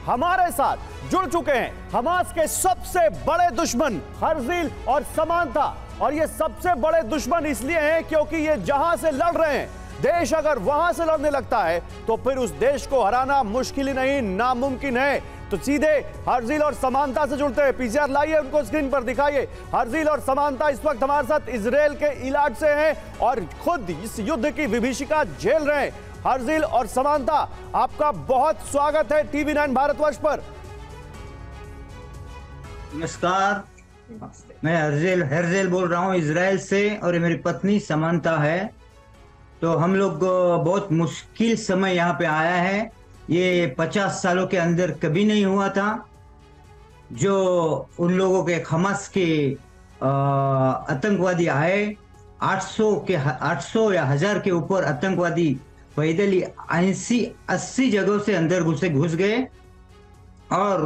हमारे साथ जुड़ चुके हैं हमास के सबसे बड़े दुश्मन हर्जिल और समांथा। और ये सबसे बड़े दुश्मन इसलिए हैं क्योंकि ये जहां से लड़ रहे हैं, देश अगर वहां से लड़ने लगता है तो फिर उस देश को हराना मुश्किल ही नहीं, नामुमकिन है। तो सीधे हर्जिल और समांथा से जुड़ते हैं। पीसीआर लाइए, उनको स्क्रीन पर दिखाइए। हर्जिल और समांथा इस वक्त हमारे साथ इजराइल के इलाट से हैं और खुद इस युद्ध की विभीषिका झेल रहे हैं। हर्जिल और समांथा, आपका बहुत स्वागत है टीवी9 भारतवर्ष पर। नमस्कार, मैं हर्जिल बोल रहा हूँ इजराइल से और मेरी पत्नी समांथा है। तो हम लोग बहुत मुश्किल समय यहाँ पे आया है। ये 50 सालों के अंदर कभी नहीं हुआ था। जो उन लोगों के हमास के आतंकवादी आए, 800 या 1000 के ऊपर आतंकवादी पैदल ही 80 जगहों से अंदर घुस गए और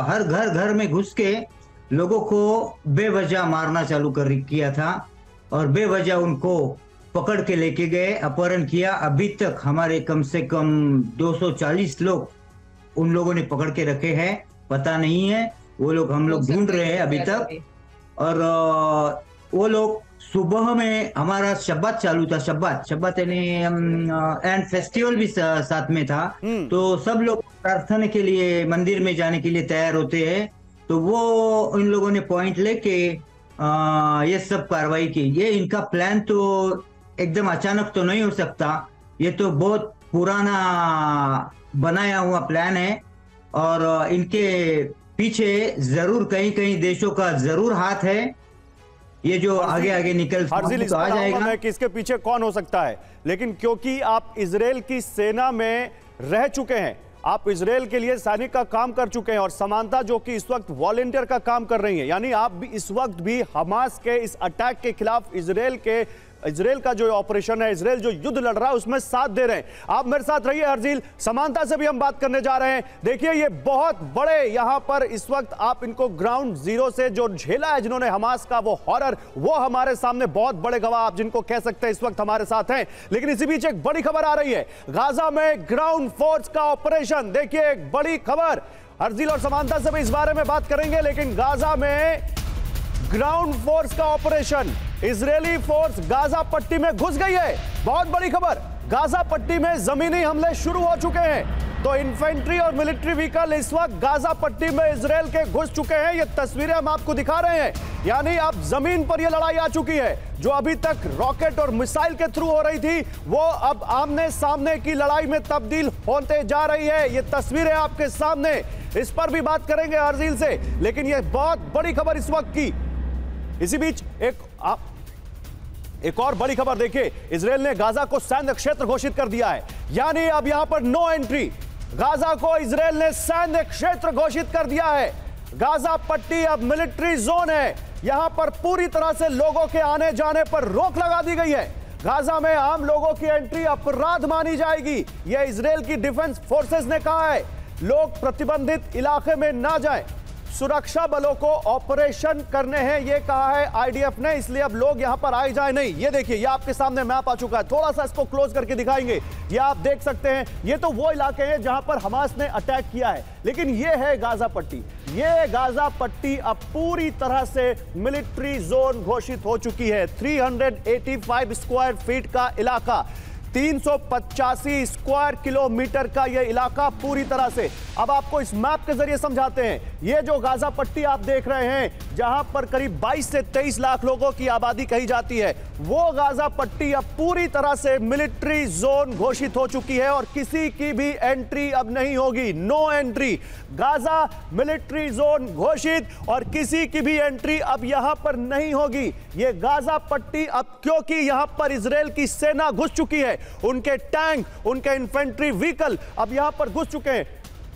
हर घर में घुस के लोगों को बेवजह मारना चालू किया था और बेवजह उनको पकड़ के लेके गए, अपहरण किया। अभी तक हमारे कम से कम 240 लोग उन लोगों ने पकड़ के रखे हैं, पता नहीं है वो लोग, हम लोग ढूंढ रहे हैं अभी तक। और वो लोग सुबह में हमारा शब्बात चालू था, शब्बात एंड फेस्टिवल भी साथ में था। तो सब लोग प्रार्थना के लिए मंदिर में जाने के लिए तैयार होते हैं। तो वो इन लोगों ने पॉइंट लेके ये सब कार्रवाई की। ये इनका प्लान तो एकदम अचानक तो नहीं हो सकता, ये तो बहुत पुराना बनाया हुआ प्लान है और इनके पीछे जरूर कहीं देशों का जरूर हाथ है। ये जो आगे निकल तो आ जाएगा कि इसके पीछे कौन हो सकता है, लेकिन क्योंकि आप इजराइल की सेना में रह चुके हैं, आप इजराइल के लिए सैनिक का काम कर चुके हैं और समांथा जो कि इस वक्त वॉलंटियर का काम कर रही है, यानी आप भी इस वक्त भी हमास के इस अटैक के खिलाफ इजराइल का जो ऑपरेशन है, इजराइल जो युद्ध लड़ रहा है उसमें साथ दे रहे हैं। आप मेरे साथ रहिए हर्जिल। समांथा से भी हम बात करने जा रहे हैं। देखिए ये बहुत बड़े यहां पर इस वक्त आप इनको ग्राउंड जीरो से जो झेला है जिन्होंने हमास का वो हॉरर, वो हमारे सामने बहुत बड़े गवाह आप जिनको कह सकते हैं इस वक्त हमारे साथ हैं। लेकिन इसी बीच एक बड़ी खबर आ रही है, गाजा में ग्राउंड फोर्स का ऑपरेशन। देखिए एक बड़ी खबर, हर्जिल और समांथा से भी इस बारे में बात करेंगे। लेकिन गाजा में ग्राउंड फोर्स का ऑपरेशन, इजरायली फोर्स गाजा पट्टी में घुस गई है। बहुत बड़ी खबर, गाजा पट्टी में जमीनी हमले शुरू हो चुके हैं। तो इन्फेंट्री और मिलिट्री व्हीकल इस वक्त गाजा पट्टी में इजराइल के घुस चुके हैं। ये तस्वीरें हम आपको दिखा रहे हैं, यानी अब जमीन पर यह लड़ाई आ चुकी है। जो अभी तक रॉकेट और मिसाइल के थ्रू हो रही थी, वो अब आमने सामने की लड़ाई में तब्दील होते जा रही है। ये तस्वीरें आपके सामने, इस पर भी बात करेंगे हर्जिल से। लेकिन ये बहुत बड़ी खबर इस वक्त की। इसी बीच एक और बड़ी खबर देखिए, इजराइल ने गाजा को सैन्य क्षेत्र घोषित कर दिया है, यानी अब यहां पर नो एंट्री। गाजा को इजराइल ने सैन्य क्षेत्र घोषित कर दिया है। गाजा पट्टी अब मिलिट्री जोन है, यहां पर पूरी तरह से लोगों के आने जाने पर रोक लगा दी गई है। गाजा में आम लोगों की एंट्री अपराध मानी जाएगी, यह इजराइल की डिफेंस फोर्सेस ने कहा है। लोग प्रतिबंधित इलाके में ना जाएं, सुरक्षा बलों को ऑपरेशन करने हैं, यह कहा है आईडीएफ ने, इसलिए अब लोग यहां पर आए जाए नहीं। ये देखिए, ये आपके सामने मैप आ चुका है, थोड़ा सा इसको क्लोज करके दिखाएंगे। ये आप देख सकते हैं, ये तो वो इलाके हैं जहां पर हमास ने अटैक किया है। लेकिन ये है गाजा पट्टी। ये गाजा पट्टी अब पूरी तरह से मिलिट्री जोन घोषित हो चुकी है। 385 स्क्वायर फीट का इलाका, 385 स्क्वायर किलोमीटर का यह इलाका पूरी तरह से। अब आपको इस मैप के जरिए समझाते हैं। यह जो गाजा पट्टी आप देख रहे हैं, जहां पर करीब 22 से 23 लाख लोगों की आबादी कही जाती है, वो गाजा पट्टी अब पूरी तरह से मिलिट्री जोन घोषित हो चुकी है और किसी की भी एंट्री अब नहीं होगी। No entry, Gaza military zone घोषित और किसी की भी एंट्री अब यहां पर नहीं होगी। यह गाजा पट्टी अब, क्योंकि यहां पर इजराइल की सेना घुस चुकी है, उनके टैंक, उनके इन्फेंट्री व्हीकल अब यहां पर घुस चुके हैं।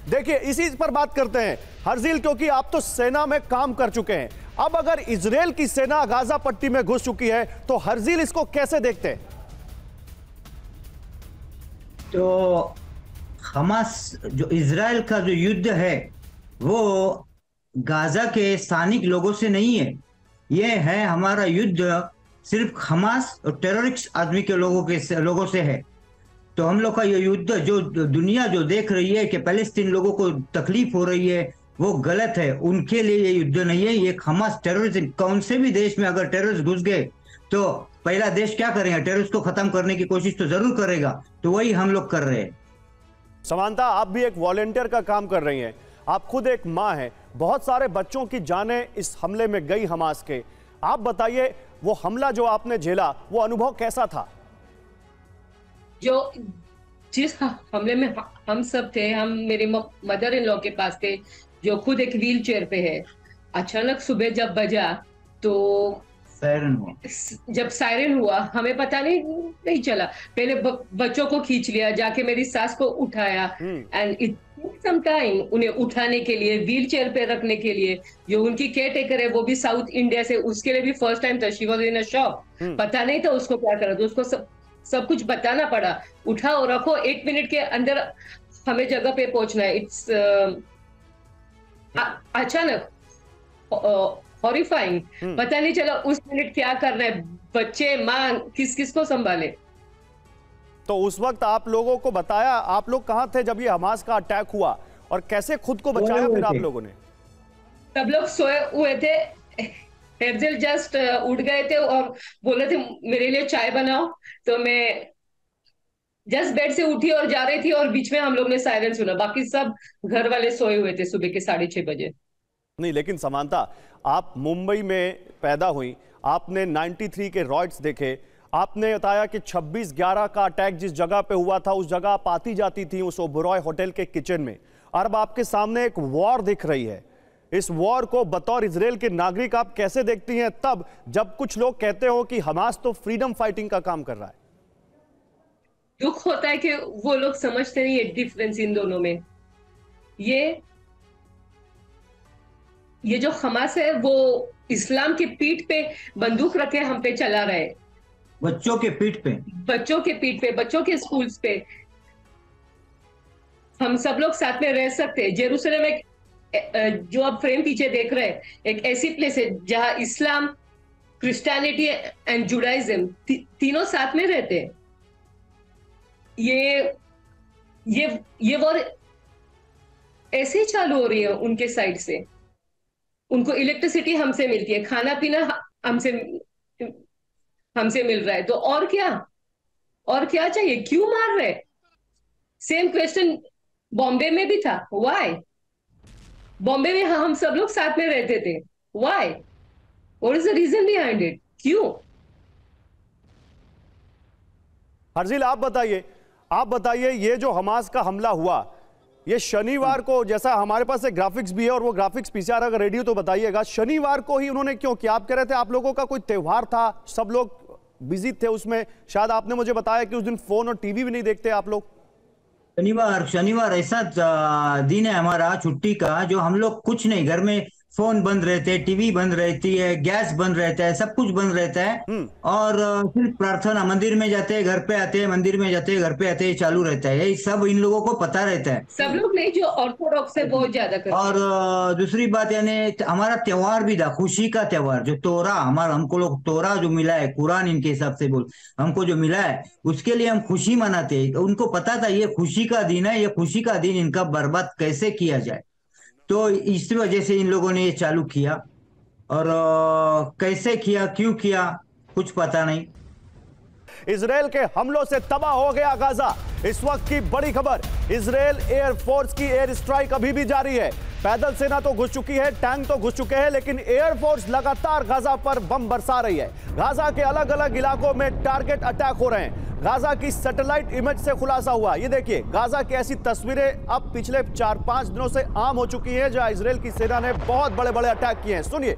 देखिए इसी पर बात करते हैं हर्जिल, क्योंकि आप तो सेना में काम कर चुके हैं। अब अगर इजराइल की सेना गाजा पट्टी में घुस चुकी है तो हर्जिल इसको कैसे देखते हैं? तो हमास जो इजराइल का जो युद्ध है वो गाजा के स्थानिक लोगों से नहीं है। ये है हमारा युद्ध सिर्फ हमास और टेररिस्ट आदमी के लोगों से है। तो हम लोग का ये युद्ध जो दुनिया जो देख रही है कि पैलेस्तीन लोगों को तकलीफ हो रही है, वो गलत है। उनके लिए ये युद्ध नहीं है, ये हमास टेररिज्म। कौन से भी देश में अगर टेररिस्ट घुस गए तो पहला देश क्या करेगा? टेररिस्ट को खत्म करने की कोशिश तो जरूर करेगा। तो वही हम लोग कर रहे हैं। समांता, आप भी एक वॉलंटियर का काम कर रही हैं, आप खुद एक मां हैं, बहुत सारे बच्चों की जानें इस हमले में गई हमास के। आप बताइए, वो हमला जो आपने झेला, वो अनुभव कैसा था? जिस हमले में हम सब थे, हम मेरे मदर इन लॉ के पास थे, जो खुद एक व्हील चेयर पे है। अचानक सुबह जब बजा तो सायरन हुआ, जब सायरन हुआ हमें पता नहीं चला। पहले बच्चों को खींच लिया, जाके मेरी सास को उठाया, एंड इट सम टाइम उन्हें उठाने के लिए, व्हील चेयर पे रखने के लिए। जो उनकी केयर टेकर है वो भी साउथ इंडिया से, उसके लिए भी फर्स्ट टाइम था। She was in a shock, पता नहीं था उसको क्या करना, तो उसको सब कुछ बताना पड़ा। उठाओ, रखो, 1 मिनट के अंदर हमें जगह पे पहुंचना है। इट्स अचानक हॉरिफाइंग, पता नहीं चला उस मिनट क्या करना है। बच्चे, मां, किस को संभाले। तो उस वक्त आप लोगों को बताया, आप लोग कहां थे जब ये हमास का अटैक हुआ, और कैसे खुद को बचाया फिर आप लोगों ने? सब लोग सोए हुए थे। हेर्जेल जस्ट उठ गए थे और बोले थे मेरे लिए चाय बनाओ। तो मैं जस्ट बेड से उठी और जा रही थी, और बीच में हम लोग ने सायरन सुना। बाकी सब घर वाले सोए हुए थे सुबह के 6:30 बजे। नहीं, लेकिन समांता, आप मुंबई में पैदा हुई, आपने 93 के रॉयट्स देखे, आपने बताया कि 26/11 का अटैक जिस जगह पे हुआ था उस जगह आप आती जाती थी, उस ओबरॉय होटल के किचन में। और अब आपके सामने एक वॉर दिख रही है। इस वॉर को बतौर इजराइल के नागरिक आप कैसे देखती हैं, तब जब कुछ लोग कहते हो कि हमास तो फ्रीडम फाइटिंग का काम कर रहा है? दुख होता है कि वो लोग समझते नहीं है डिफरेंस इन दोनों में। ये जो हमास है वो इस्लाम की पीठ पे बंदूक रखे हम पे चला रहे, बच्चों के पीठ पे, बच्चों के पीठ पे, बच्चों के स्कूल्स पे। हम सब लोग साथ में रह सकते हैं। जेरूसलम एक, जो आप फ्रेम पीछे देख रहे हैं, एक ऐसी प्लेस है जहां इस्लाम, क्रिश्चियनिटी एंड जुडाइज्म तीनों साथ में रहते हैं। ये वॉर ऐसे ही चालू हो रही है उनके साइड से। उनको इलेक्ट्रिसिटी हमसे मिलती है, खाना पीना हमसे मिल रहा है, तो और क्या चाहिए? क्यों मार रहे? सेम क्वेश्चन बॉम्बे में भी था, व्हाई? बॉम्बे में हम सब लोग साथ में रहते थे, why? What is the reason behind it? क्यों? हर्जिल, आप बताइए, ये जो हमास का हमला हुआ, ये शनिवार को, जैसा हमारे पास एक ग्राफिक्स भी है और वो ग्राफिक्स पीछे अगर रेडियो तो बताइएगा, शनिवार को ही उन्होंने क्यों किया? आप कह रहे थे आप लोगों का कोई त्योहार था, सब लोग बिजी थे उसमें, शायद आपने मुझे बताया कि उस दिन फोन और टीवी भी नहीं देखते आप लोग। शनिवार ऐसा दिन है हमारा छुट्टी का, जो हम लोग कुछ नहीं, घर में फोन बंद रहते हैं, टीवी बंद रहती है, गैस बंद रहता है, सब कुछ बंद रहता है। और सिर्फ प्रार्थना, मंदिर में जाते हैं, घर पे आते हैं, मंदिर में जाते हैं, घर पे आते हैं, चालू रहता है। ये सब इन लोगों को पता रहता है। सब लोग नहीं, जो ऑर्थोडॉक्स है बहुत ज्यादा करते हैं। और दूसरी बात यानी हमारा त्योहार भी था, खुशी का त्योहार, जो तोरा हमको लोग तोरा जो मिला है, कुरान इनके हिसाब से हमको जो मिला है, उसके लिए हम खुशी मनाते हैं। उनको पता था ये खुशी का दिन है, ये खुशी का दिन इनका बर्बाद कैसे किया जाए, तो इस वजह से इन लोगों ने ये चालू किया। और कैसे किया, क्यों किया, कुछ पता नहीं। इजराइल के हमलों से तबाह हो गया गाजा। इस वक्त की बड़ी खबर, इजराइल एयरफोर्स की एयर स्ट्राइक अभी भी जारी है। पैदल सेना तो घुस चुकी है, टैंक तो घुस चुके हैं, लेकिन एयरफोर्स लगातार गाजा पर बम बरसा रही है। गाजा के अलग अलग इलाकों में टारगेट अटैक हो रहे हैं। गाजा की सैटेलाइट इमेज से खुलासा हुआ। ये देखिए, गाजा की ऐसी तस्वीरें अब पिछले 4-5 दिनों से आम हो चुकी हैं, जहां इजराइल की सेना ने बहुत बड़े बड़े अटैक किए हैं। सुनिए।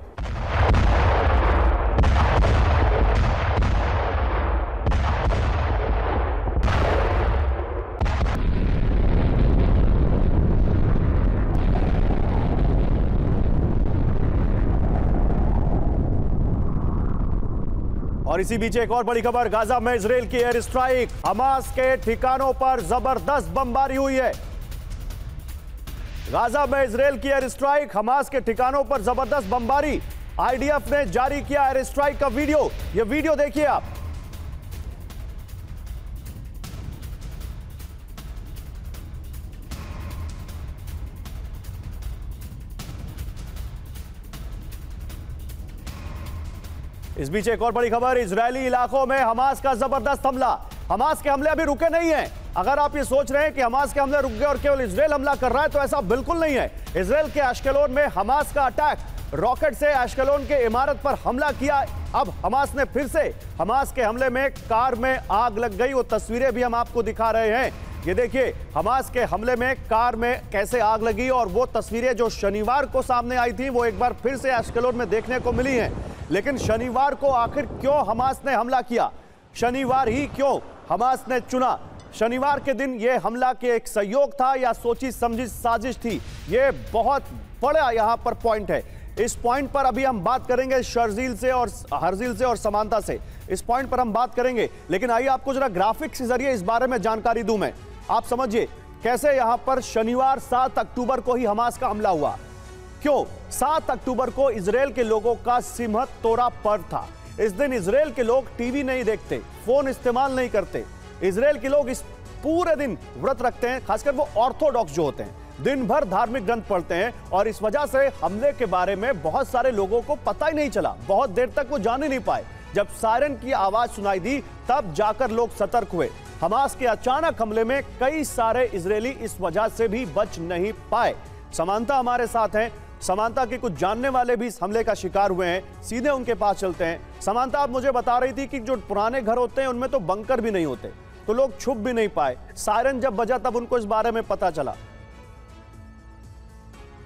और इसी बीच एक और बड़ी खबर, गाजा में इजराइल की एयर स्ट्राइक, हमास के ठिकानों पर जबरदस्त बमबारी हुई है। गाजा में इजराइल की एयर स्ट्राइक, हमास के ठिकानों पर जबरदस्त बमबारी। आईडीएफ ने जारी किया एयर स्ट्राइक का वीडियो, ये वीडियो देखिए आप। इस बीच एक और बड़ी खबर, इजरायली इलाकों में हमास का जबरदस्त हमला। हमास के हमले अभी रुके नहीं हैं। अगर आप ये सोच रहे हैं कि हमास के हमले रुक गए और केवल इजरायल हमला कर रहा है, तो ऐसा बिल्कुल नहीं है। इजरायल के एश्केलोन में हमास का अटैक, रॉकेट से एश्केलोन के इमारत पर हमला किया। अब हमास ने फिर से, हमास के हमले में कार में आग लग गई। वो तस्वीरें भी हम आपको दिखा रहे हैं। ये देखिए, हमास के हमले में कार में कैसे आग लगी, और वो तस्वीरें जो शनिवार को सामने आई थी, वो एक बार फिर से एश्केलोन में देखने को मिली हैं। लेकिन शनिवार को आखिर क्यों हमास ने हमला किया, शनिवार ही क्यों हमास ने चुना, शनिवार के दिन ये हमला के एक सहयोग था या सोची समझी साजिश थी, ये बहुत बड़ा यहाँ पर पॉइंट है। इस पॉइंट पर अभी हम बात करेंगे शर्जील से और हर्जील से और समांता से, इस पॉइंट पर हम बात करेंगे। लेकिन आइए आपको जरा ग्राफिक्स के जरिए इस बारे में जानकारी दूं मैं। आप समझिए कैसे यहां पर शनिवार 7 अक्टूबर को ही हमास का हमला हुआ। क्यों? 7 अक्टूबर को इजरायल के लोगों का सिमहत तोरा पर्व था। इस दिन इजरायल के लोग टीवी नहीं देखते, फोन इस्तेमाल नहीं करते। इजरायल के लोग इस पूरे दिन व्रत रखते हैं, खासकर वो ऑर्थोडॉक्स जो होते हैं, दिन भर धार्मिक ग्रंथ पढ़ते हैं। और इस वजह से हमले के बारे में बहुत सारे लोगों को पता ही नहीं चला, बहुत देर तक वो जान ही नहीं पाए। जब सायरन की आवाज सुनाई दी, तब जाकर लोग सतर्क हुए। हमास के अचानक हमले में कई सारे इजरायली इस वजह से भी बच नहीं पाए। समांता हमारे साथ हैं। समांता के कुछ जानने वाले भी इस हमले का शिकार हुए हैं, सीधे उनके पास चलते हैं। समांता, आप मुझे बता रही थी कि जो पुराने घर होते हैं उनमें तो बंकर भी नहीं होते, तो लोग छुप भी नहीं पाए। सायरन जब बजा तब उनको इस बारे में पता चला।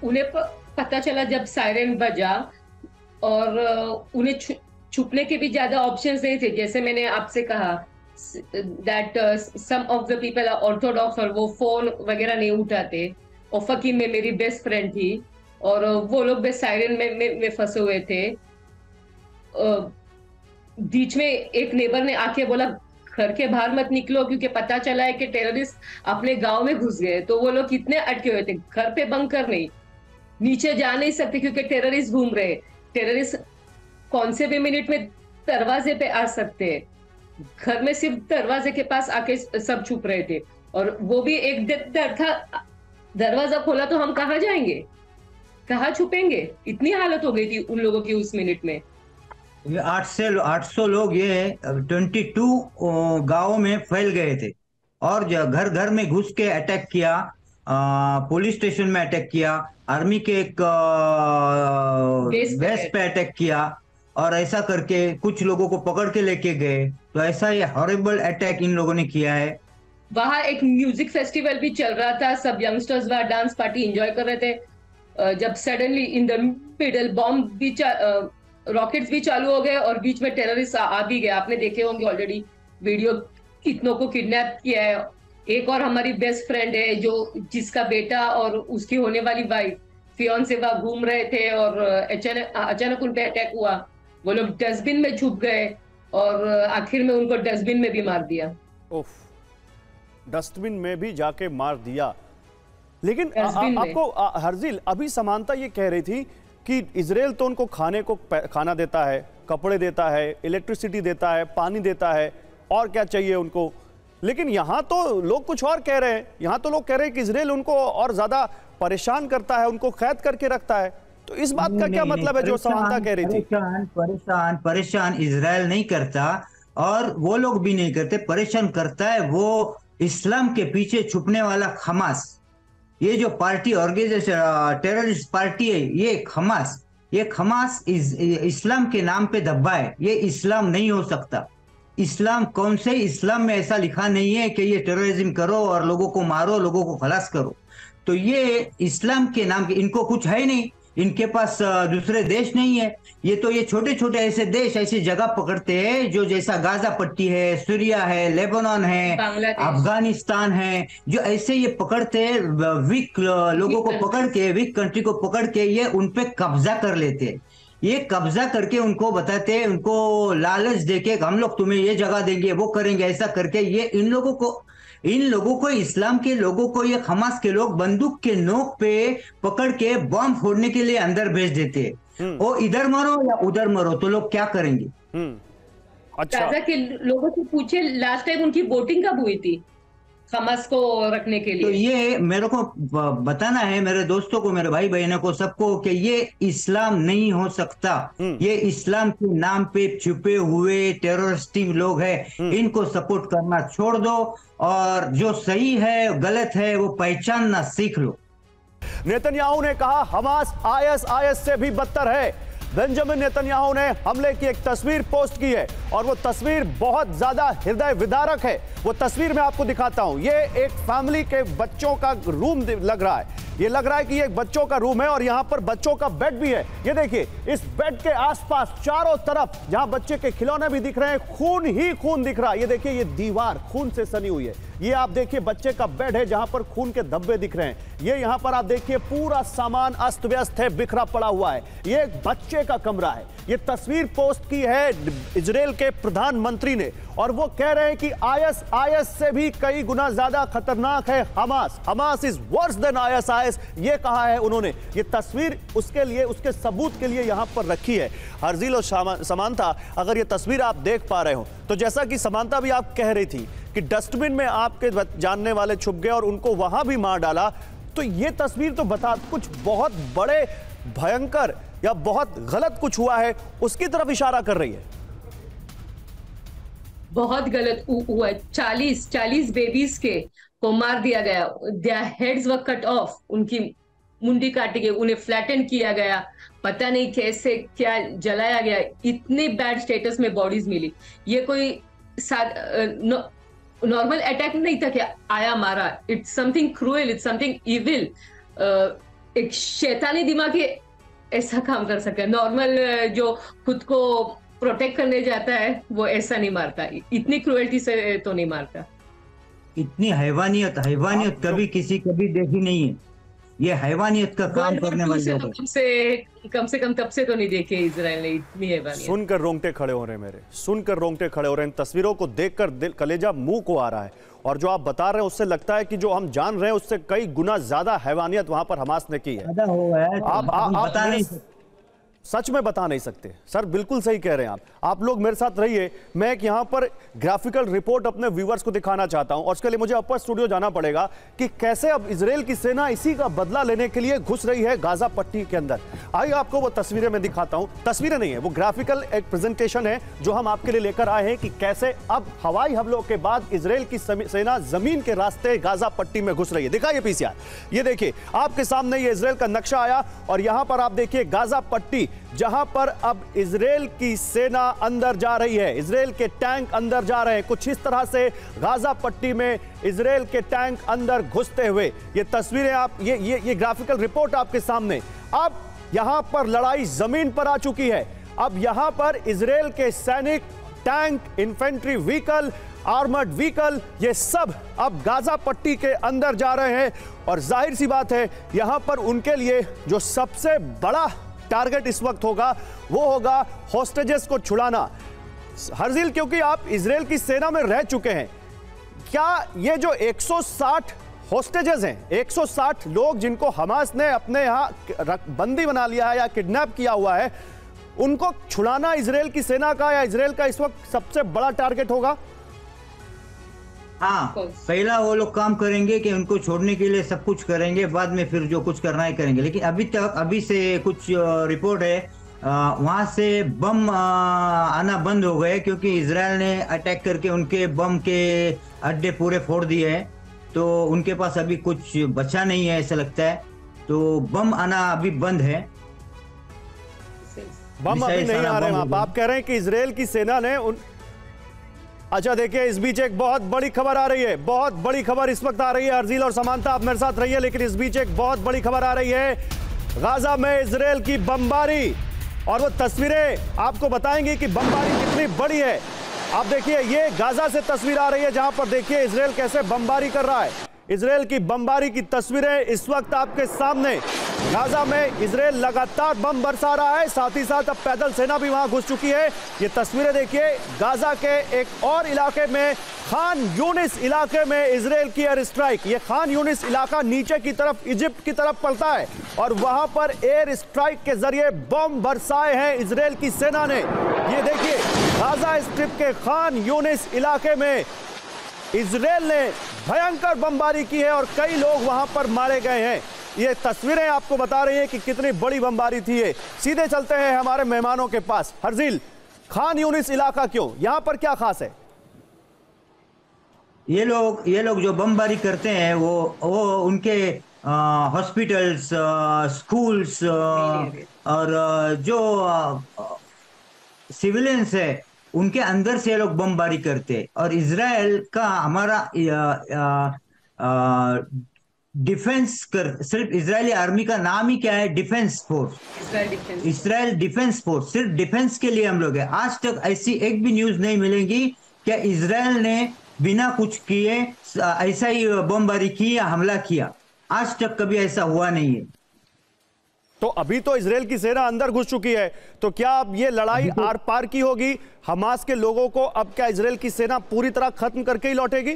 उन्हें पता चला जब सायरन बजा, और उन्हें छुपने के भी ज्यादा ऑप्शंस नहीं थे। जैसे मैंने आपसे कहा that some of the people are orthodox, और वो फोन वगैरह नहीं उठाते। और फकीम में मेरी बेस्ट फ्रेंड थी, और वो लोग भी सायरन में फंसे हुए थे। बीच में एक नेबर ने आके बोला घर के बाहर मत निकलो, क्योंकि पता चला है कि टेररिस्ट अपने गांव में घुस गए। तो वो लोग कितने अटके हुए थे, घर पे बंकर नहीं, नीचे जा नहीं सकते क्योंकि टेररिस्ट घूम रहे। टेररिस्ट कौन से भी मिनट में दरवाजे पे आ सकते हैं। घर में सिर्फ दरवाजे के पास आके सब छुप रहे थे, और वो भी एक डर था, दरवाजा खोला तो हम कहाँ जाएंगे, कहाँ छुपेंगे। इतनी हालत हो गई थी उन लोगों की उस मिनट में। ये 800 लोग ये 22 गांवों में फैल गए थे, और घर घर में घुस के अटैक किया, पुलिस स्टेशन में अटैक किया, आर्मी के एक बेस पे अटैक किया, और ऐसा करके कुछ लोगों को पकड़ के लेके गए। तो ऐसा ये हॉरिबल अटैक इन लोगों ने किया है। वहां एक म्यूजिक फेस्टिवल भी चल रहा था, सब यंगस्टर्स वहां डांस पार्टी एंजॉय कर रहे थे। जब suddenly in the middle bomb भी रॉकेट्स भी चालू हो गए, और बीच में टेररिस्ट आ भी गए। आपने देखे होंगे ऑलरेडी वीडियो, कितनों को किडनैप किया है। एक और हमारी बेस्ट फ्रेंड है जो जिसका बेटा और उसकी होने वाली वाइफ फियोंसे वहां घूम रहे थे, और अचानक उन पे अटैक हुआ। वो लोग डस्टबिन में छुप गए, और आखिर में उनको डस्टबिन में भी मार दिया। उफ, डस्टबिन में भी जाके मार दिया। लेकिन आपको हर्जील, अभी समांता ये कह रही थी कि इजरायल तो उनको खाना देता है, कपड़े देता है, इलेक्ट्रिसिटी देता है, पानी देता है, और क्या चाहिए उनको। लेकिन यहाँ तो लोग कुछ और कह रहे हैं। यहाँ तो लोग कह रहे हैं कि इजरायल उनको और ज्यादा परेशान करता है, उनको कैद करके रखता है। तो इस बात का क्या मतलब है जो समांता कह रही थी? परेशान इजरायल नहीं करता, और वो लोग भी नहीं करते। परेशान करता है वो इस्लाम के पीछे छुपने वाला हमास। ये जो पार्टी ऑर्गेनाइजेशन टेररिस्ट पार्टी है, ये हमास इस्लाम के नाम पे धब्बा है। ये इस्लाम नहीं हो सकता। इस्लाम कौन से? इस्लाम में ऐसा लिखा नहीं है कि ये टेररिज्म करो और लोगों को मारो, लोगों को खलास करो। तो ये इस्लाम के नाम के, इनको कुछ है नहीं, इनके पास दूसरे देश नहीं है। ये तो ये छोटे छोटे ऐसे देश, ऐसी जगह पकड़ते हैं जो जैसा गाजा पट्टी है, सीरिया है, लेबनान है, अफगानिस्तान है, जो ऐसे ये पकड़ते हैं वीक लोगों को पकड़ के, वीक कंट्री को पकड़ के ये उन पे कब्जा कर लेते हैं। ये कब्जा करके उनको बताते हैं, उनको लालच देके हम लोग तुम्हें ये जगह देंगे, वो करेंगे, ऐसा करके ये इन लोगों को इस्लाम के लोगों को ये हमास के लोग बंदूक के नोक पे पकड़ के बम फोड़ने के लिए अंदर भेज देते हैं। वो इधर मरो या उधर मरो, तो लोग क्या करेंगे? अच्छा, गाजा के लोगों से पूछे लास्ट टाइम उनकी वोटिंग कब हुई थी? हमास को रखने के तो लिए। ये मेरे को बताना है मेरे दोस्तों को, मेरे भाई बहनों को, सबको कि ये इस्लाम नहीं हो सकता। ये इस्लाम के नाम पे छुपे हुए टेररिस्टिक लोग हैं, इनको सपोर्ट करना छोड़ दो और जो सही है गलत है वो पहचानना सीख लो। नेतन्याहू ने कहा हमास आईएस से भी बदतर है। बेंजामिन नेतन्याहू ने हमले की एक तस्वीर पोस्ट की है और वो तस्वीर बहुत ज्यादा हृदय विदारक है। वो तस्वीर मैं आपको दिखाता हूं। ये एक फैमिली के बच्चों का रूम लग रहा है। ये लग रहा है कि ये एक बच्चों का रूम है और यहां पर बच्चों का बेड भी है। ये देखिए, इस बेड के आसपास चारों तरफ जहां बच्चे के खिलौने भी दिख रहे हैं, खून ही खून दिख रहा है। ये देखिए, ये दीवार खून से सनी हुई है। ये आप देखिए बच्चे का बेड है जहां पर खून के धब्बे दिख रहे हैं। ये यहां पर आप देखिए पूरा सामान अस्त व्यस्त है, बिखरा पड़ा हुआ है। ये एक बच्चे का कमरा है। ये तस्वीर पोस्ट की है इजराइल के प्रधानमंत्री ने और वो कह रहे हैं कि आईएस से भी कई गुना ज्यादा खतरनाक है Hamas. Hamas is worse than IS. ये कहा है उन्होंने। ये तस्वीर उसके लिए, उसके सबूत के लिए यहां पर रखी है। हर्जील और समांता, अगर ये तस्वीर आप देख पा रहे हो तो जैसा कि समांता भी आप कह रही थी कि डस्टबिन में आपके जानने वाले छुप गए और उनको वहां भी मार डाला, तो ये तस्वीर तो बता कुछ बहुत बड़े भयंकर या बहुत गलत कुछ हुआ है उसकी तरफ इशारा कर रही है। बहुत गलत हुआ है। 40 बेबीज के को मार दिया गया। Their heads were cut off, उनकी मुंडी काटी गई, उन्हें फ्लैटन किया गया, पता नहीं कैसे क्या जलाया गया। इतने बैड स्टेटस में बॉडीज मिली। ये कोई नॉर्मल अटैक नहीं था कि आया मारा। It's something cruel, it's something evil. एक शैतानी दिमाग ऐसा काम कर सकता है। नॉर्मल जो खुद को प्रोटेक्ट करने जाता है वो ऐसा नहीं मारता। इतनी क्रूएल्टी से तो नहीं मारता। इतनी हैवानियत कभी किसी कभी देखी नहीं है। ये हैवानियत का काम करने वाले लोग कम से कम तब से तो नहीं देखे इजराइल ने इतनी हैवानियत। सुनकर रोंगटे खड़े हो रहे हैं मेरे, सुनकर रोंगटे खड़े हो रहे हैं। इन तस्वीरों को देखकर दिल, कलेजा मुंह को आ रहा है। और जो आप बता रहे हैं उससे लगता है कि जो हम जान रहे हैं उससे कई गुना ज्यादा हैवानियत वहां पर हमास ने की है। आप सच में बता नहीं सकते सर, बिल्कुल सही कह रहे हैं आप लोग मेरे साथ रहिए। मैं एक यहाँ पर ग्राफिकल रिपोर्ट अपने व्यूवर्स को दिखाना चाहता हूं और उसके लिए मुझे अपर स्टूडियो जाना पड़ेगा कि कैसे अब इजराइल की सेना इसी का बदला लेने के लिए घुस रही है गाजा पट्टी के अंदर। आइए आपको वो तस्वीरें मैं दिखाता हूं। तस्वीरें नहीं है, वो ग्राफिकल एक प्रेजेंटेशन है जो हम आपके लिए लेकर आए हैं कि कैसे अब हवाई हमलों के बाद इजराइल की सेना जमीन के रास्ते गाजा पट्टी में घुस रही है। दिखाइए पीसीआर, ये देखिए आपके सामने ये इजराइल का नक्शा आया और यहां पर आप देखिए गाजा पट्टी, जहां पर अब इजराइल की सेना अंदर जा रही है। इजराइल के टैंक अंदर जा रहे हैं। कुछ इस तरह से गाजा पट्टी में इजराइल के टैंक अंदर घुसते हुए ये तस्वीरें आप ये ग्राफिकल रिपोर्ट आपके सामने। अब यहां पर लड़ाई जमीन पर आ चुकी है। अब यहां पर इजराइल के सैनिक, tank, infantry vehicle, armoured vehicle, ये सब अब गाजा पट्टी के अंदर जा रहे हैं और जाहिर सी बात है यहां पर उनके लिए जो सबसे बड़ा टारगेट इस वक्त होगा वो होगा हॉस्टेजेस को छुड़ाना। हर्जील, क्योंकि आप इजराइल की सेना में रह चुके हैं, क्या ये जो 160 हॉस्टेजेस हैं, 160 लोग जिनको हमास ने अपने यहां बंदी बना लिया है या किडनैप किया हुआ है, उनको छुड़ाना इजराइल की सेना का या इजराइल का इस वक्त सबसे बड़ा टारगेट होगा? हाँ, पहला वो लोग काम करेंगे कि उनको छोड़ने के लिए सब कुछ करेंगे, बाद में फिर जो कुछ करना है करेंगे। लेकिन अभी से कुछ रिपोर्ट है वहां से बम आना बंद हो गए क्योंकि इजराइल ने अटैक करके उनके बम के अड्डे पूरे फोड़ दिए हैं। तो उनके पास अभी कुछ बचा नहीं है ऐसा लगता है। तो बम आना अभी बंद है। बम अभी नहीं आ रहे हैं। आप कह रहे हैं कि इजराइल की सेना ने अच्छा, देखिए इस बीच एक बहुत बड़ी खबर आ रही है। बहुत बड़ी खबर इस वक्त आ रही है। हर्जील और समांता आप मेरे साथ रहिए, लेकिन इस बीच एक बहुत बड़ी खबर आ रही है। गाजा में इजराइल की बमबारी और वो तस्वीरें आपको बताएंगी कि बमबारी कितनी बड़ी है। आप देखिए ये गाजा से तस्वीर आ रही है जहां पर देखिए इजराइल कैसे बमबारी कर रहा है। इजराइल की बमबारी की तस्वीरें इस वक्त आपके सामने। गाजा में इजराइल लगातार बम बरसा रहा है, साथ ही साथ अब पैदल सेना भी वहां घुस चुकी है। ये तस्वीरें देखिए गाजा के एक और इलाके में, खान यूनिस इलाके में इजराइल की एयर स्ट्राइक। ये खान यूनिस इलाका नीचे की तरफ इजिप्ट की तरफ पड़ता है और वहां पर एयर स्ट्राइक के जरिए बम बरसाए हैं इजराइल की सेना ने। ये देखिए गाजा स्ट्रिप के खान यूनिस इलाके में इजराइल ने भयंकर बमबारी की है और कई लोग वहां पर मारे गए हैं। ये तस्वीरें आपको बता रही हैं कि कितनी बड़ी बमबारी थी ये। सीधे चलते हैं हमारे मेहमानों के पास। हर्जिल, खान यूनिस इलाका क्यों, यहां पर क्या खास है? ये लोग जो बमबारी करते हैं वो उनके हॉस्पिटल्स, स्कूल्स और जो सिविलियंस है उनके अंदर से ये लोग बमबारी करते हैं। और इजराइल का हमारा डिफेंस कर, सिर्फ इजरायली आर्मी का नाम ही क्या है? Defence force. Israel defence force, सिर्फ डिफेंस के लिए हम लोग है। आज तक ऐसी एक भी न्यूज नहीं मिलेगी कि इजराइल ने बिना कुछ किए ऐसा ही बमबारी की या हमला किया। आज तक कभी ऐसा हुआ नहीं है। तो अभी तो इजराइल की सेना अंदर घुस चुकी है, तो क्या अब ये लड़ाई आर पार की होगी? हमास के लोगों को अब क्या इजराइल की सेना पूरी तरह खत्म करके ही लौटेगी?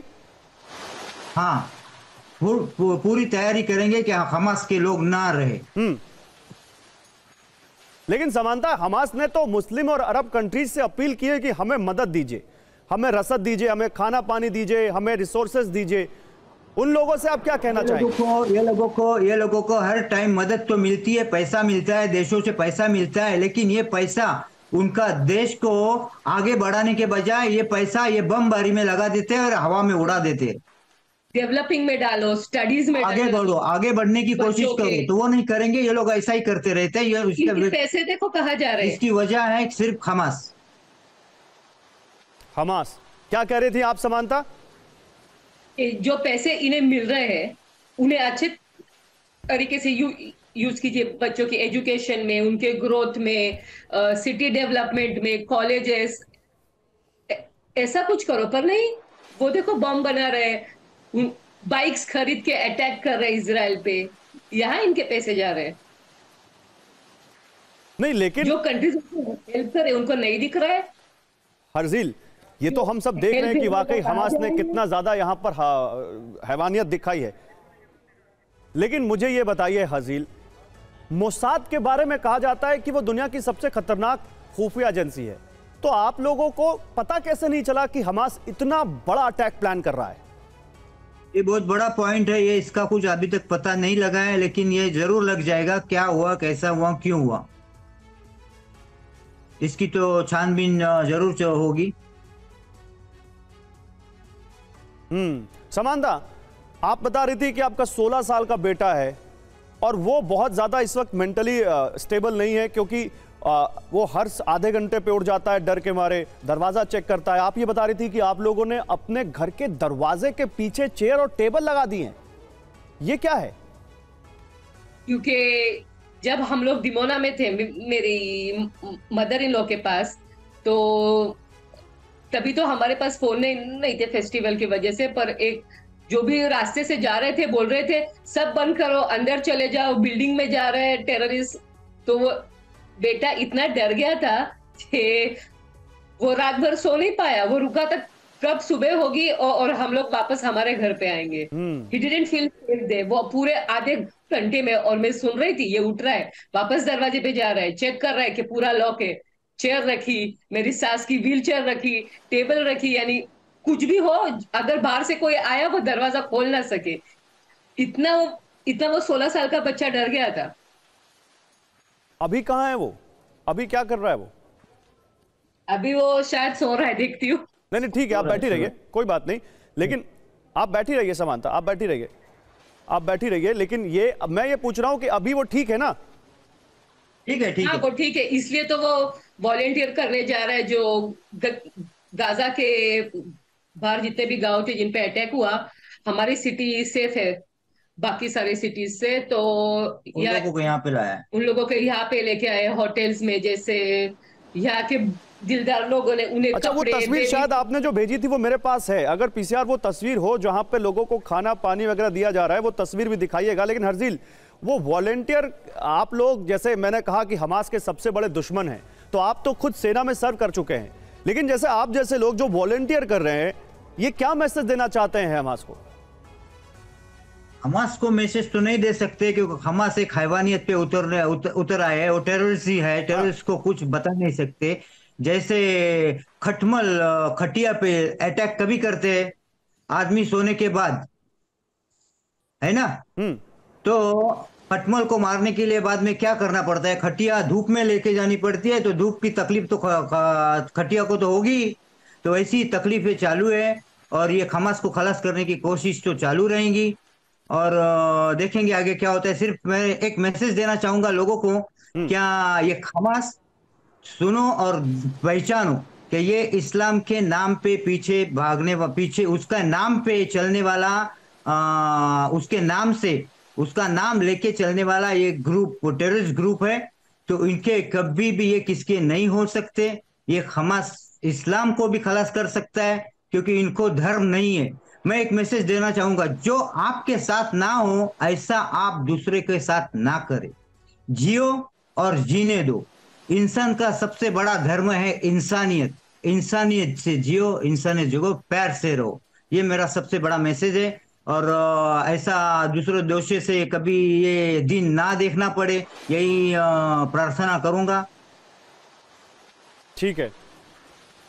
हाँ, पूरी तैयारी करेंगे कि हमास के लोग ना रहे। लेकिन समानता, हमास ने तो मुस्लिम और अरब कंट्रीज से अपील की है कि हमें मदद दीजिए, हमें रसद दीजिए, हमें खाना पानी दीजिए, हमें रिसोर्सेज दीजिए। उन लोगों से आप क्या कहना चाहेंगे? ये लोगों को हर टाइम मदद तो मिलती है, पैसा मिलता है, देशों से पैसा मिलता है, लेकिन ये पैसा उनका देश को आगे बढ़ाने के बजाय ये पैसा ये बमबारी में लगा देते हैं और हवा में उड़ा देते हैं। डेवलपिंग में डालो, स्टडीज में आगे बढ़ो, आगे बढ़ने की कोशिश करो, तो वो नहीं करेंगे। ये लोग ऐसा ही करते रहते हैं। ये पैसे देखो कहाँ जा रहे हैं। इसकी वजह है सिर्फ हमास। क्या कह रही थी आप समानता? जो पैसे इन्हें मिल रहे हैं उन्हें अच्छे तरीके से यूज कीजिए, बच्चों की एजुकेशन में, उनके ग्रोथ में, सिटी डेवलपमेंट में, कॉलेजेस, ऐसा कुछ करो। पर नहीं, वो देखो बम बना रहे, बाइक्स खरीद के अटैक कर रहे इजराइल पे, यहाँ इनके पैसे जा रहे हैं। नहीं, लेकिन जो कंट्रीज हेल्प करे उनको नहीं दिख रहा है। हर्जिल, ये तो हम सब देख रहे हैं कि वाकई हमास ने कितना ज्यादा यहां पर हैवानियत दिखाई है। लेकिन मुझे ये बताइए हर्जिल, मोसाद के बारे में कहा जाता है कि वो दुनिया की सबसे खतरनाक खुफिया एजेंसी है, तो आप लोगों को पता कैसे नहीं चला कि हमास इतना बड़ा अटैक प्लान कर रहा है? ये बहुत बड़ा पॉइंट है। ये इसका कुछ अभी तक पता नहीं लगा है, लेकिन ये जरूर लग जाएगा। क्या हुआ, कैसा हुआ, क्यों हुआ, इसकी तो छानबीन जरूर होगी। समानता, आप बता रही थी कि आपका 16 साल का बेटा है और वो बहुत ज्यादा इस वक्त मेंटली स्टेबल नहीं है, क्योंकि वो हर आधे घंटे पे उठ जाता है डर के मारे, दरवाजा चेक करता है। आप ये बता रही थी कि आप लोगों ने अपने घर के दरवाजे के पीछे चेयर और टेबल लगा दिए हैं, ये क्या है? क्योंकि जब हम लोग डिमोना में थे मेरी मदर इन लॉ के पास, तो तभी तो हमारे पास फोन नहीं थे फेस्टिवल की वजह से, पर एक जो भी रास्ते से जा रहे थे बोल रहे थे सब बंद करो, अंदर चले जाओ, बिल्डिंग में जा रहे हैं टेररिस्ट। तो वो बेटा इतना डर गया था कि वो रात भर सो नहीं पाया। वो रुका था कब सुबह होगी और हम लोग वापस हमारे घर पे आएंगे। He didn't feel safe there। वो पूरे आधे घंटे में, और मैं सुन रही थी ये उठ रहा है, वापस दरवाजे पे जा रहा है, चेक कर रहा है कि पूरा लॉक है, चेयर रखी, मेरी सास की व्हील चेयर रखी, टेबल रखी, यानी कुछ भी हो, अगर बाहर से कोई आया वो दरवाजा खोल ना सके। इतना वो 16 साल का बच्चा डर गया था। अभी कहाँ है वो? अभी क्या कर रहा है वो? अभी वो शायद सो रहा है, देखती हूँ। नहीं, ठीक है, आप बैठी रहिए, कोई बात नहीं। लेकिन आप बैठी रहिए समानता, आप बैठी रहिए। लेकिन मैं ये पूछ रहा हूँ कि अभी वो ठीक है ना? ठीक है। वो ठीक है, इसलिए तो वो वॉलेंटियर करने जा रहा है। जो गाजा के बाहर जितने भी गांव थे जिन पे अटैक हुआ, हमारी सिटी सेफ है बाकी सारी सिटीज से, तो उन लोगों को यहाँ पे लाया है, उन लोगों को यहाँ पे लेके आए होटल्स में, जैसे यहाँ के दिलदार लोगों ने उन्हें अच्छा, वो तस्वीर शायद आपने जो भेजी थी वो मेरे पास है। अगर पीसीआर वो तस्वीर हो जहां पे लोगों को खाना पानी वगैरह दिया जा रहा है, वो तस्वीर भी दिखाइएगा। लेकिन हर्जिल, वो वॉलेंटियर, आप लोग जैसे मैंने कहा कि हमास के सबसे बड़े दुश्मन हैं, तो आप तो खुद सेना में सर्व कर चुके हैं, लेकिन जैसे आप जैसे लोग जो वॉलेंटियर कर रहे हैं, ये क्या मैसेज देना चाहते हैं हमास को? हमास को मैसेज तो नहीं दे सकते, क्योंकि हमास एक हैवानियत पे उतर आए है। वो टेररिस्ट ही है, टेररिस्ट को कुछ बता नहीं सकते। जैसे खटिया पे अटैक कभी करते हैं, आदमी सोने के बाद, है ना। तो खटमल को मारने के लिए बाद में क्या करना पड़ता है, खटिया धूप में लेके जानी पड़ती है, तो धूप की तकलीफ तो खटिया को तो होगी। तो ऐसी तकलीफें चालू है और ये हमास को खलास करने की कोशिश तो चालू रहेंगी और देखेंगे आगे क्या होता है। सिर्फ मैं एक मैसेज देना चाहूंगा लोगों को, क्या ये हमास सुनो और पहचानो कि ये इस्लाम के नाम पे पीछे भागने पीछे उसका नाम पे चलने वाला, उसके नाम से उसका नाम लेके चलने वाला ये ग्रुप, वो टेररिस्ट ग्रुप है। तो इनके कभी भी ये किसके नहीं हो सकते। ये हमास इस्लाम को भी खलास कर सकता है क्योंकि इनको धर्म नहीं है। मैं एक मैसेज देना चाहूंगा, जो आपके साथ ना हो ऐसा आप दूसरे के साथ ना करें। जियो और जीने दो। इंसान का सबसे बड़ा धर्म है इंसानियत। इंसानियत से जियो, इंसानियत जियो, प्यार से रहो। ये मेरा सबसे बड़ा मैसेज है और ऐसा दूसरे दोषे से कभी ये दिन ना देखना पड़े, यही प्रार्थना करूंगा। ठीक है।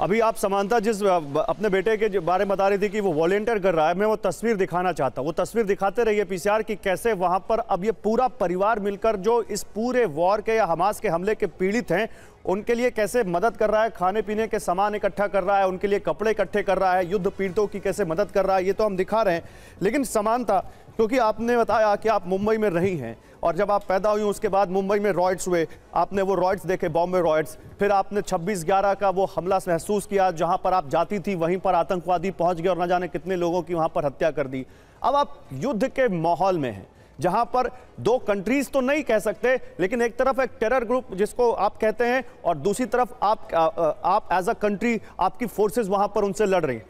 अभी आप समानता जिस अपने बेटे के बारे में बता रही थी कि वो वॉलेंटियर कर रहा है, मैं वो तस्वीर दिखाना चाहता हूँ। वो तस्वीर दिखाते रहिए पीसीआर की, कैसे वहां पर अब ये पूरा परिवार मिलकर जो इस पूरे वॉर के या हमास के हमले के पीड़ित हैं उनके लिए कैसे मदद कर रहा है, खाने पीने के सामान इकट्ठा कर रहा है, उनके लिए कपड़े इकट्ठे कर रहा है, युद्ध पीड़ितों की कैसे मदद कर रहा है, ये तो हम दिखा रहे हैं। लेकिन समानता, क्योंकि आपने बताया कि आप मुंबई में रही हैं और जब आप पैदा हुई उसके बाद मुंबई में रॉयट्स हुए, आपने वो रॉयट्स देखे, बॉम्बे रॉयट्स, फिर आपने 26/11 का वो हमला महसूस किया जहां पर आप जाती थी, वहीं पर आतंकवादी पहुंच गए और न जाने कितने लोगों की वहां पर हत्या कर दी। अब आप युद्ध के माहौल में हैं जहां पर दो कंट्रीज तो नहीं कह सकते, लेकिन एक तरफ एक टेरर ग्रुप जिसको आप कहते हैं और दूसरी तरफ आप एज अ कंट्री, आपकी फोर्सेस वहां पर उनसे लड़ रही।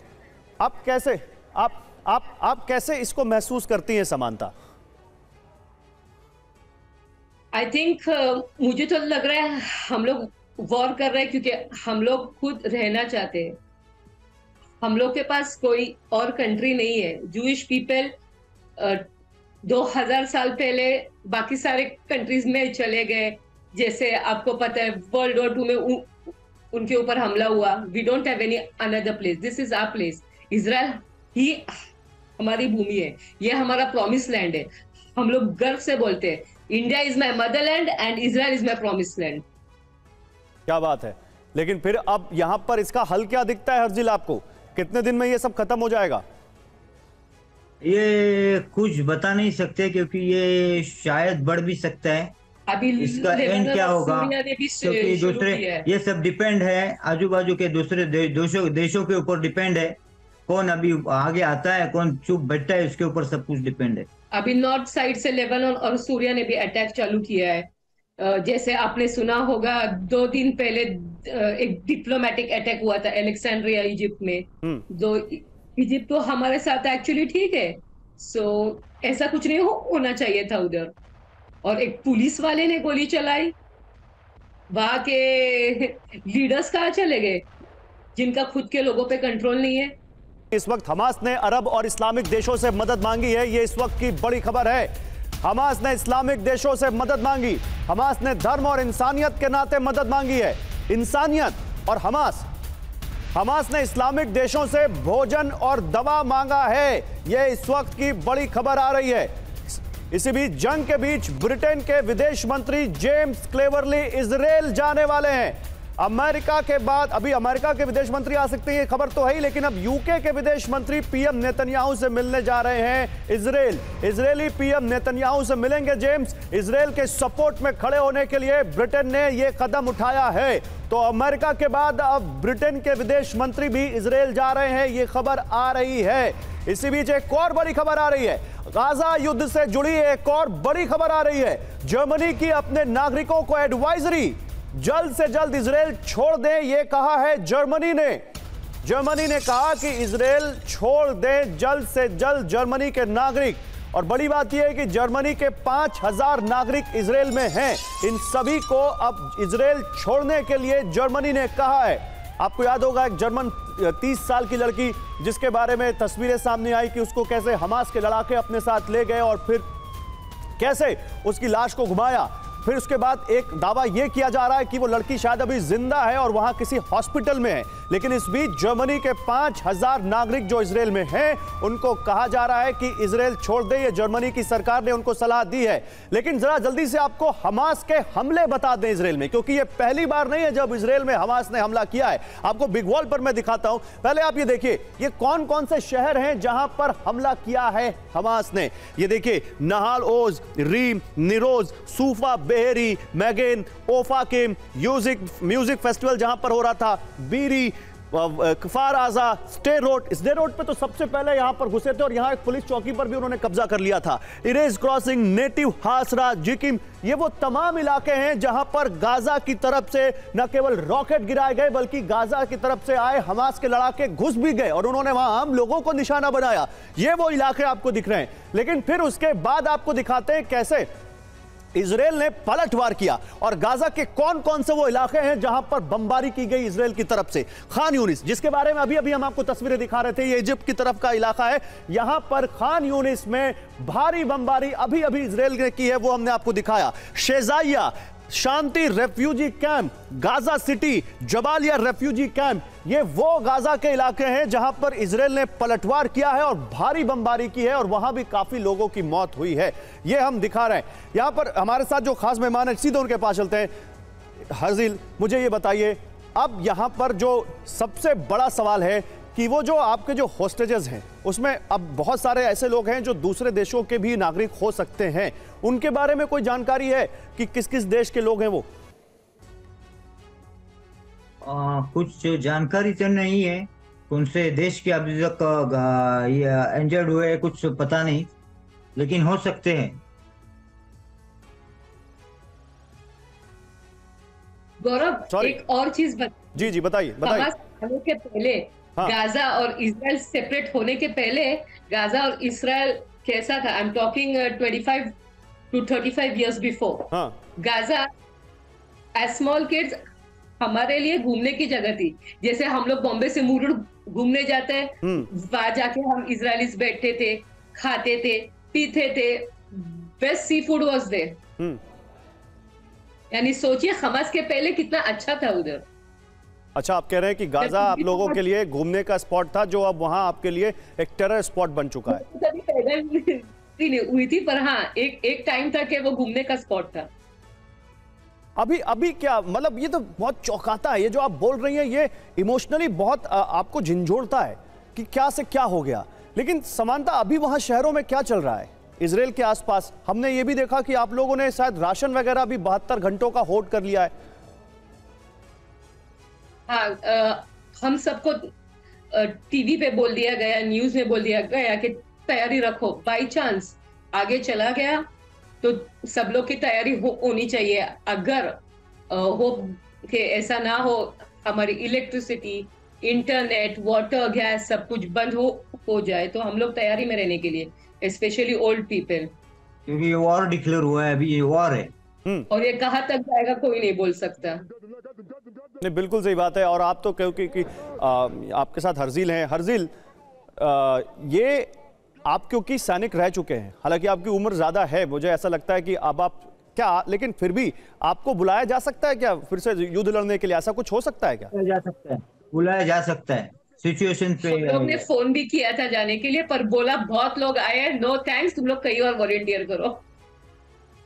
आप कैसे आप कैसे इसको महसूस करती हैं समानता? आई थिंक मुझे तो लग रहा है हम लोग वॉर कर रहे हैं क्योंकि हम लोग खुद रहना चाहते हैं। हम लोग के पास कोई और कंट्री नहीं है। जूइश पीपल 2000 साल पहले बाकी सारे कंट्रीज में चले गए। जैसे आपको पता है वर्ल्ड वॉर 2 में उनके ऊपर हमला हुआ। We don't have any another place, this is our place. Israel ही हमारी भूमि है, ये हमारा प्रॉमिस लैंड है। हम लोग गर्व से बोलते हैं India is my Motherland and Israel is my promise land. क्या बात है। लेकिन फिर अब यहां पर इसका हल क्या दिखता है हर्जिल आपको? कितने दिन में ये सब खत्म हो जाएगा? ये कुछ बता नहीं सकते क्योंकि ये शायद बढ़ भी सकता है। अभी इसका एंड क्या होगा, क्योंकि दूसरे ये सब डिपेंड है, आजू बाजू के दूसरे देशों के ऊपर डिपेंड है। कौन अभी आगे आता है, कौन चुप बैठता है, उसके ऊपर सब कुछ डिपेंड है। अभी नॉर्थ साइड से लेबनान और सूरिया ने भी अटैक चालू किया है। जैसे आपने सुना होगा 2 दिन पहले एक डिप्लोमेटिक अटैक हुआ था अलेक्जेंड्रिया इजिप्ट में। जो इजिप्ट तो हमारे साथ एक्चुअली ठीक है, सो ऐसा कुछ नहीं होना चाहिए था उधर। और एक पुलिस वाले ने गोली चलाई। वहां के लीडर्स कहाँ चले गए जिनका खुद के लोगों पे कंट्रोल नहीं है? इस वक्त हमास ने अरब और इस्लामिक देशों से मदद मांगी है। ये इस वक्त की बड़ी खबर है। हमास ने इस्लामिक देशों से मदद मांगी। हमास ने धर्म और इंसानियत के नाते मदद मांगी है। इंसानियत और हमास ने इस्लामिक देशों से भोजन और दवा मांगा है। यह इस वक्त की बड़ी खबर आ रही है। इसी बीच जंग के बीच ब्रिटेन के विदेश मंत्री जेम्स क्लेवरली इजराइल जाने वाले हैं। अमेरिका के बाद अभी अमेरिका के विदेश मंत्री आ सकते हैं, ये खबर तो है ही, लेकिन अब यूके के विदेश मंत्री पीएम नेतन्याहू से मिलने जा रहे हैं इजराइल। इजरायली पीएम नेतन्याहू से मिलेंगे जेम्स। इजराइल के सपोर्ट में खड़े होने के लिए ब्रिटेन ने यह कदम उठाया है। तो अमेरिका के बाद अब ब्रिटेन के विदेश मंत्री भी इजराइल जा रहे हैं, ये खबर आ रही है। इसी बीच एक और बड़ी खबर आ रही है। गाजा युद्ध से जुड़ी एक और बड़ी खबर आ रही है। जर्मनी की अपने नागरिकों को एडवाइजरी, जल्द से जल्द इजराइल छोड़ दें, यह कहा है जर्मनी ने कहा कि इजराइल छोड़ दें जल्द से जल्द जर्मनी के नागरिक। और बड़ी बात यह है कि जर्मनी के 5000 नागरिक इजराइल में हैं। इन सभी को अब इजराइल छोड़ने के लिए जर्मनी ने कहा है। आपको याद होगा एक जर्मन 30 साल की लड़की जिसके बारे में तस्वीरें सामने आई कि उसको कैसे हमास के लड़ाके अपने साथ ले गए और फिर कैसे उसकी लाश को घुमाया। फिर उसके बाद एक दावा यह किया जा रहा है कि वो लड़की शायद अभी जिंदा है और वहां किसी हॉस्पिटल में है। लेकिन इस बीच जर्मनी के 5000 नागरिक जो इजरायल में हैं, उनको कहा जा रहा है कि इजरायल छोड़ दे। ये जर्मनी की सरकार ने उनको सलाह दी है। लेकिन जरा जल्दी से आपको हमास के हमले बता दें इजरायल में, क्योंकि ये पहली बार नहीं है जब इजरायल में हमास ने हमला किया है। आपको बिग वॉल पर मैं दिखाता हूं। पहले आप ये देखिए, ये कौन कौन से शहर हैं जहां पर हमला किया है हमास ने। ये देखिए, नहाल ओज, रीम, निरोज, सूफा, बेहरी, मैगेन, ओफाकिम, म्यूजिक फेस्टिवल जहां पर हो रहा था, बीरी, कफार आजा, स्टे रोड पे तो सबसे पहले यहां पर घुसे थे और यहां एक पुलिस चौकी पर भी उन्होंने कब्जा कर लिया था। इरेज क्रॉसिंग, नेटिव, हासरा, जिकिम, ये वो तमाम इलाके हैं जहां पर गाजा की तरफ से न केवल रॉकेट गिराए गए बल्कि गाजा की तरफ से आए हमास के लड़ाके घुस भी गए और उन्होंने वहां आम लोगों को निशाना बनाया। ये वो इलाके आपको दिख रहे हैं। लेकिन फिर उसके बाद आपको दिखाते हैं कैसे इजरायल ने पलटवार किया और गाजा के कौन कौन से वो इलाके हैं जहां पर बमबारी की गई इजरायल की तरफ से। खान यूनिस, जिसके बारे में अभी अभी हम आपको तस्वीरें दिखा रहे थे, ये इजिप्ट की तरफ का इलाका है। यहां पर खान यूनिस में भारी बमबारी अभी अभी इजरायल ने की है, वो हमने आपको दिखाया। Shejaiya, Shati refugee camp, Gaza City, Jabalia refugee camp, ये वो गाजा के इलाके हैं जहां पर इजरायल ने पलटवार किया है और भारी बमबारी की है और वहां भी काफी लोगों की मौत हुई है। ये हम दिखा रहे हैं। यहां पर हमारे साथ जो खास मेहमान है, सीधे उनके पास चलते हैं। हर्जिल, मुझे ये बताइए, अब यहां पर जो सबसे बड़ा सवाल है कि वो जो आपके जो होस्टेजेस हैं उसमें अब बहुत सारे ऐसे लोग हैं जो दूसरे देशों के भी नागरिक हो सकते हैं। उनके बारे में कोई जानकारी है कि किस किस देश के लोग हैं वो? कुछ जानकारी तो नहीं है, कौन से देश के अभी तक इंजर्ड हुए कुछ पता नहीं, लेकिन हो सकते हैं। गौरव, एक और चीज जी जी बताइए बताइए। हमास के पहले गाजा और इजराइल सेपरेट होने के पहले गाजा और इजराइल कैसा था? I am talking 25 to 35 years before. Gaza as small kids हमारे लिए घूमने की जगह थी। जैसे हम लोग बॉम्बे से मुरुड घूमने जाते हैं, वहां जाके हम इजरायलीज बैठते थे, खाते थे, पीते थे। Best seafood was there. यानी सोचिए हमास के पहले कितना अच्छा था उधर। अच्छा, आप कह रहे हैं कि गाजा आप लोगों के लिए घूमने का स्पॉट था जो अब वहां आपके लिए एक टेरर स्पॉट बन चुका है। नहीं हुई थी, पर हाँ एक टाइम था कि वो घूमने का स्पॉट था। अभी क्या मतलब, ये तो बहुत चौंकाता है। ये जो आप बोल रही हैं ये इमोशनली बहुत आपको झंझोड़ता है कि क्या से क्या हो गया। लेकिन समानता अभी वहां शहरों में क्या चल रहा है इजरायल के आसपास? हमने ये भी देखा कि आप लोगों ने शायद राशन वगैरह भी 72 घंटों का होल्ड कर लिया है। हाँ, हम सबको टीवी पे बोल दिया गया, न्यूज में बोल दिया गया कि तैयारी रखो। बाई चांस आगे चला गया तो सब लोग की तैयारी होनी चाहिए। अगर हो कि ऐसा ना हो, हमारी इलेक्ट्रिसिटी, इंटरनेट, वाटर, गैस सब कुछ बंद हो जाए तो हम लोग तैयारी में रहने के लिए, स्पेशली ओल्ड पीपल, क्योंकि ये वॉर डिक्लेयर हुआ है, अभी ये वॉर है और ये कहाँ तक जाएगा कोई नहीं बोल सकता। नहीं, बिल्कुल सही बात है। और आप तो क्योंकि आपके साथ हर्जिल हैं। हर्जिल, ये आप क्योंकि सैनिक रह चुके हैं, हालांकि आपकी उम्र ज्यादा है, मुझे ऐसा लगता है कि अब आप क्या, लेकिन फिर भी आपको बुलाया जा सकता है क्या फिर से युद्ध लड़ने के लिए? ऐसा कुछ हो सकता है क्या? जा सकता है, बुलाया जा सकता है सिचुएशन पे। लोग ने फोन भी किया था जाने के लिए, पर बोला बहुत लोग आए, नो थैंक्स, तुम लोग कहीं और वॉलंटियर करो।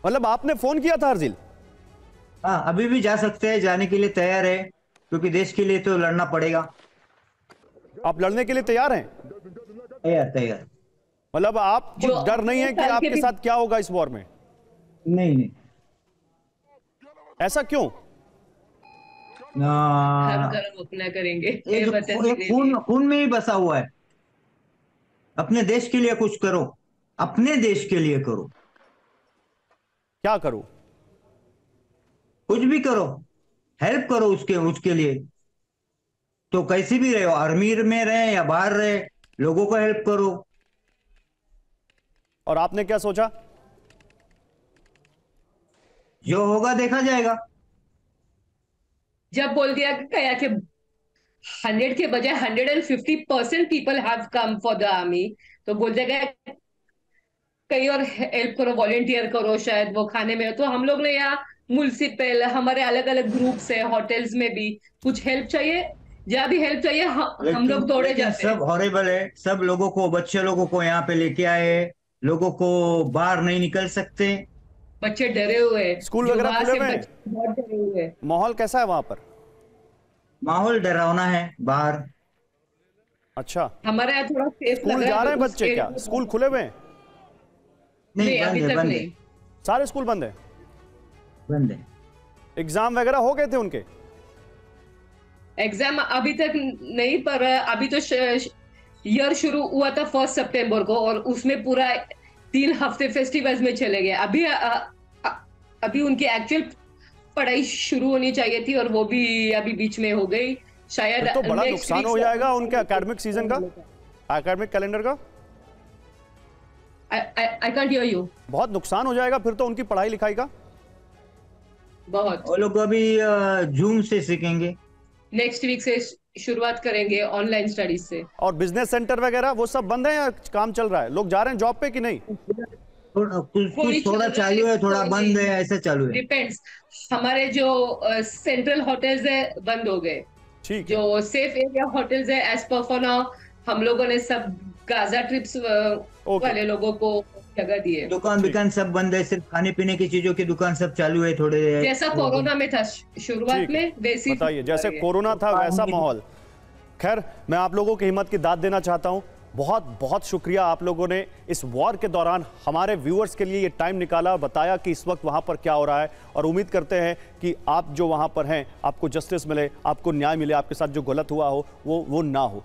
मतलब आपने फोन किया था हर्जिल? हाँ, अभी भी जा सकते हैं, जाने के लिए तैयार है, क्योंकि देश के लिए तो लड़ना पड़ेगा। आप लड़ने के लिए तैयार हैं? तैयार। मतलब आपको डर नहीं है कि आपके साथ क्या होगा इस वॉर में? नहीं। ऐसा क्यों? हम कर्म अपना करेंगे। खून में ही बसा हुआ है। अपने देश के लिए कुछ करो, अपने देश के लिए करो। क्या करो? कुछ भी करो, हेल्प करो उसके लिए। तो कैसे भी रहे, आर्मी में रहे या बाहर रहे, लोगों को हेल्प करो। और आपने क्या सोचा? जो होगा देखा जाएगा। जब बोल दिया गया कि 100 के बजाय 150% people have come for the army, तो बोल दिया गया कहीं और हेल्प करो, वॉलेंटियर करो, शायद वो खाने में। तो हम लोग ने यहाँ म्युनिसिपल, हमारे अलग अलग ग्रुप्स है, होटल्स में भी कुछ हेल्प चाहिए, जहाँ भी हेल्प चाहिए हम लोग दौड़े लेकिन जाते हैं। सब हॉरेबल है, सब लोगों को, बच्चे लोगों को यहाँ पे लेके आए, लोगों को बाहर नहीं निकल सकते। बच्चे डरे हुए हैं, स्कूल जो वगैरह वहां खुले से हुए हैं? बच्चे बहुत डरे हुए हैं। माहौल कैसा है वहां पर? माहौल डरावना है बाहर। अच्छा, हमारे यहाँ थोड़ा सेफ लग स्कूल रहा जा है रहे हैं उस बच्चे? एरिया क्या में। स्कूल खुले हुए हैं? नहीं, अभी बंद है, तक बंद है, नहीं। सारे स्कूल बंद है? बंद है। एग्जाम वगैरह हो गए थे उनके? एग्जाम अभी तक नहीं, पर अभी तो ईयर शुरू हुआ था 1 सितंबर को, और उसमें पूरा 3 हफ्ते फेस्टिवल्स में चले गए। अभी उनकी एक्चुअल पढ़ाई शुरू होनी चाहिए थी, और वो भी अभी बीच में हो गई शायद। फिर तो बड़ा next नुकसान week हो से जाएगा उनके एकेडमिक सीजन का, एकेडमिक कैलेंडर का। I can't hear you. बहुत नुकसान हो जाएगा फिर तो उनकी पढ़ाई लिखाई का। बहुत। वो लोग अभी जूम से सीखेंगे। नेक्स्ट वीक से शुरुआत करेंगे ऑनलाइन स्टडीज से। और बिजनेस सेंटर वगैरह वो सब बंद है या काम चल रहा है? लोग जा रहे हैं जॉब पे कि नहीं? कुछ थोड़ा चालू है, थोड़ा बंद है, ऐसा चालू है। डिपेंड्स। हमारे जो सेंट्रल होटल्स है बंद हो गए। ठीक है। जो सेफ एरिया होटल्स है, एज पर फॉर नाउ हम लोगों ने सब गाजा ट्रिप्स वाले लोगों को जगह दी है। दुकान सब बंद है, सिर्फ खाने पीने की चीजों की दुकान सब चालू है थोड़े। जैसा कोरोना में था शुरुआत ठीक है। में, वैसी बताइए, जैसे कोरोना था वैसा माहौल। खैर, मैं आप लोगों की हिम्मत की दाद देना चाहता हूं। बहुत बहुत शुक्रिया आप लोगों ने इस वॉर के दौरान हमारे व्यूअर्स के लिए ये टाइम निकाला, बताया कि इस वक्त वहां पर क्या हो रहा है, और उम्मीद करते हैं कि आप जो वहां पर हैं आपको जस्टिस मिले, आपको न्याय मिले, आपके साथ जो गलत हुआ हो वो ना हो।